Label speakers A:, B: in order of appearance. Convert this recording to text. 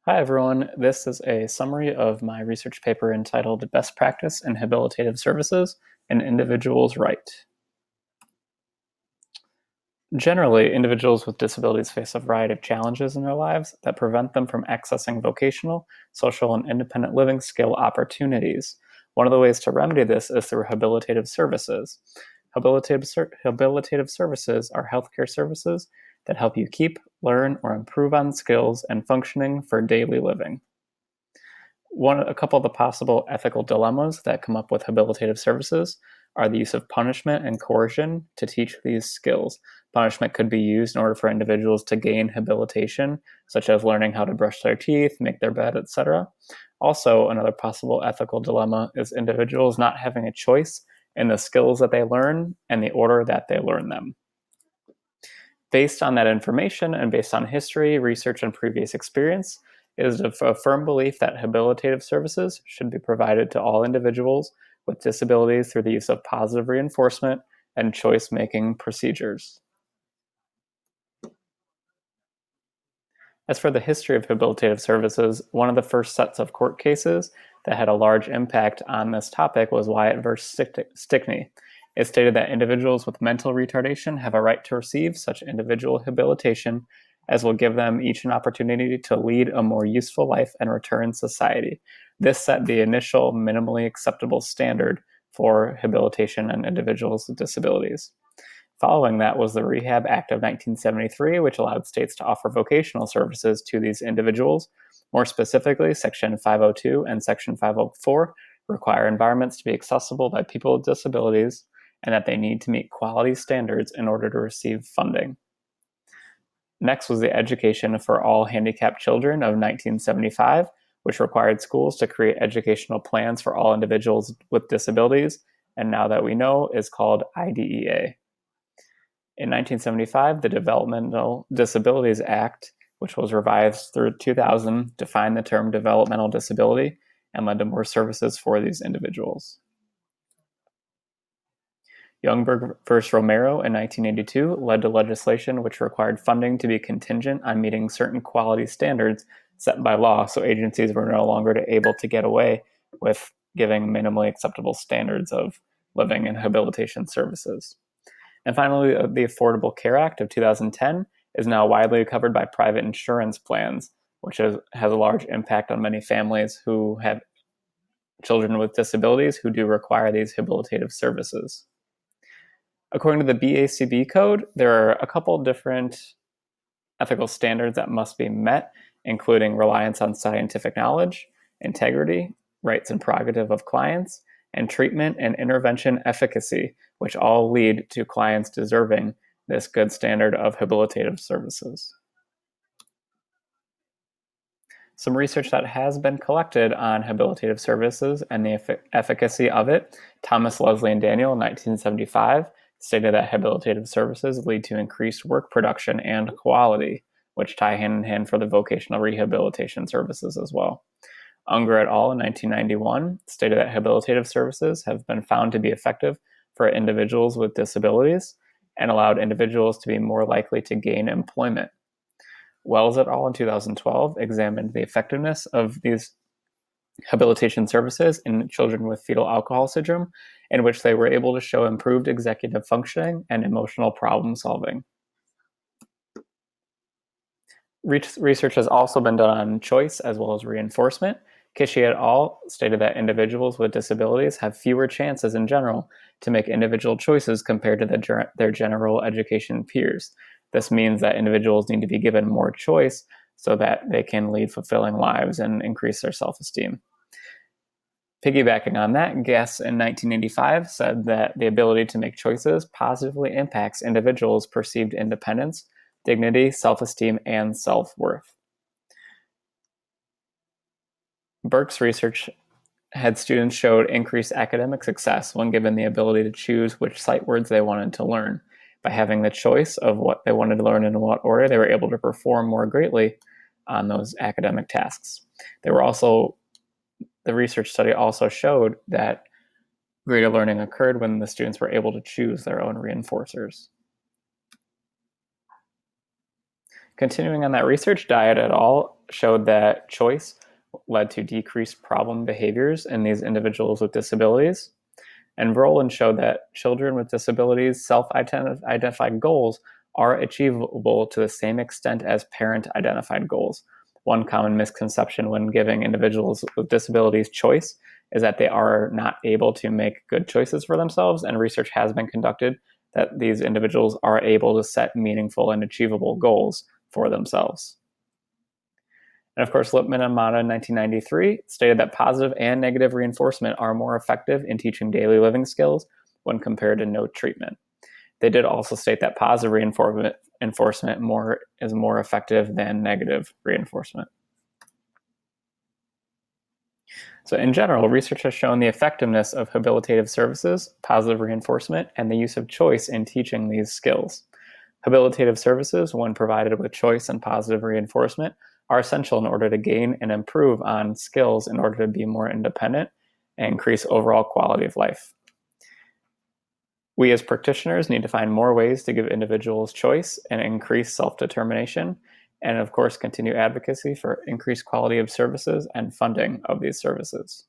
A: Hi everyone, this is a summary of my research paper entitled Best Practice in Habilitative Services, An Individual's Right. Generally, individuals with disabilities face a variety of challenges in their lives that prevent them from accessing vocational, social, and independent living skill opportunities. One of the ways to remedy this is through habilitative services. Habilitative services are healthcare services that help you keep, learn, or improve on skills and functioning for daily living. A couple of the possible ethical dilemmas that come up with habilitative services are the use of punishment and coercion to teach these skills. Punishment could be used in order for individuals to gain habilitation, such as learning how to brush their teeth, make their bed, etc. Also, another possible ethical dilemma is individuals not having a choice in the skills that they learn and the order that they learn them. Based on that information and based on history, research, and previous experience, it is a firm belief that habilitative services should be provided to all individuals with disabilities through the use of positive reinforcement and choice-making procedures. As for the history of habilitative services, one of the first sets of court cases that had a large impact on this topic was Wyatt versus Stickney. It stated that individuals with mental retardation have a right to receive such individual habilitation as will give them each an opportunity to lead a more useful life and return society. This set the initial minimally acceptable standard for habilitation in individuals with disabilities. Following that was the Rehab Act of 1973, which allowed states to offer vocational services to these individuals. More specifically, Section 502 and Section 504 require environments to be accessible by people with disabilities and that they need to meet quality standards in order to receive funding. Next was the Education for All Handicapped Children of 1975, which required schools to create educational plans for all individuals with disabilities, and now that we know is called IDEA. In 1975, the Developmental Disabilities Act, which was revised through 2000, defined the term developmental disability and led to more services for these individuals. Youngberg versus Romero in 1982 led to legislation which required funding to be contingent on meeting certain quality standards set by law, so agencies were no longer able to get away with giving minimally acceptable standards of living and habilitation services. And finally, the Affordable Care Act of 2010 is now widely covered by private insurance plans, which has a large impact on many families who have children with disabilities who do require these habilitative services. According to the BACB code, there are a couple different ethical standards that must be met, including reliance on scientific knowledge, integrity, rights and prerogative of clients, and treatment and intervention efficacy, which all lead to clients deserving this good standard of habilitative services. Some research that has been collected on habilitative services and the efficacy of it, Thomas, Leslie, and Daniel in 1975 stated that habilitative services lead to increased work production and quality, which tie hand in hand for the vocational rehabilitation services as well. Unger et al. In 1991 stated that habilitative services have been found to be effective for individuals with disabilities and allowed individuals to be more likely to gain employment. Wells et al. In 2012 examined the effectiveness of these habilitation services in children with fetal alcohol syndrome, in which they were able to show improved executive functioning and emotional problem solving. Research has also been done on choice as well as reinforcement. Kishi et al. Stated that individuals with disabilities have fewer chances in general to make individual choices compared to their general education peers. This means that individuals need to be given more choice so that they can lead fulfilling lives and increase their self-esteem. Piggybacking on that, Guess in 1985 said that the ability to make choices positively impacts individuals' perceived independence, dignity, self-esteem, and self-worth. Burke's research had students showed increased academic success when given the ability to choose which sight words they wanted to learn. By having the choice of what they wanted to learn and in what order, they were able to perform more greatly on those academic tasks. The research study also showed that greater learning occurred when the students were able to choose their own reinforcers. Continuing on that research, Diet et al. showed that choice led to decreased problem behaviors in these individuals with disabilities. And Rowland showed that children with disabilities' self-identified goals are achievable to the same extent as parent-identified goals. One common misconception when giving individuals with disabilities choice is that they are not able to make good choices for themselves, and research has been conducted that these individuals are able to set meaningful and achievable goals for themselves. And of course, Lipman and Mata in 1993 stated that positive and negative reinforcement are more effective in teaching daily living skills when compared to no treatment. They did also state that positive reinforcement is more effective than negative reinforcement. So in general, research has shown the effectiveness of habilitative services, positive reinforcement, and the use of choice in teaching these skills. Habilitative services, when provided with choice and positive reinforcement, are essential in order to gain and improve on skills in order to be more independent and increase overall quality of life. We as practitioners need to find more ways to give individuals choice and increase self-determination, and of course continue advocacy for increased quality of services and funding of these services.